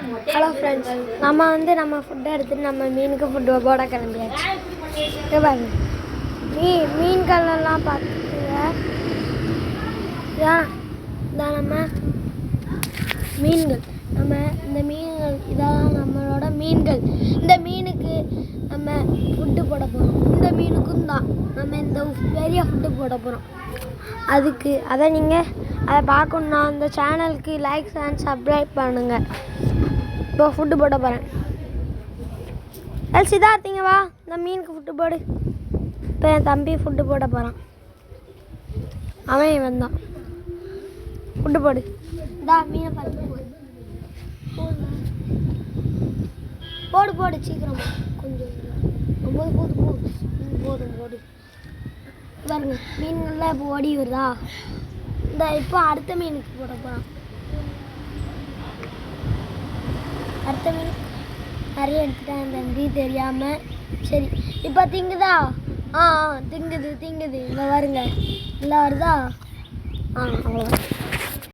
Hello friends, நம்ம ஃபுட்டை எடுத்துகிட்டு நம்ம மீனுக்கு ஃபுட்டு போட கிளம்பியாச்சு. இங்கே பாருங்க, மீன்களெல்லாம் பார்த்துங்க. இதான் நம்ம மீன்கள். இந்த மீன்கள் இதான் நம்மளோட மீன்கள். இந்த மீனுக்கு நம்ம ஃபுட்டு போட போகிறோம். இந்த மீனுக்கும் தான் நம்ம இந்த பெரிய ஃபுட்டு போட போகிறோம். அதை பார்க்கணுன்னா இந்த சேனலுக்கு லைக் அண்ட் சப்ஸ்கிரைப் பண்ணுங்கள். இப்போ ஃபுட்டு போட போகிறேன். சிதார்த்திங்க வா, இந்த மீனுக்கு ஃபுட்டு போடு. இப்போ என் தம்பி ஃபுட்டு போட போகிறான். அவன் இவன் தான். ஃபுட்டு போடு. இந்தா மீனை பார்த்து போடு சீக்கிரம். கொஞ்சம் போதும் போடு. பாருங்க, மீன்கள்லாம் இப்போ ஓடி வருதா. இப்போ அடுத்த மீனுக்கு போட போகிறான். அடுத்த மீன் நிறைய எடுத்துட்டேன் என் தம்பி தெரியாமல். சரி, இப்போ திங்குதா? திங்குது. இங்கே வருங்க, இல்லை வருதா? அவ்வளோ.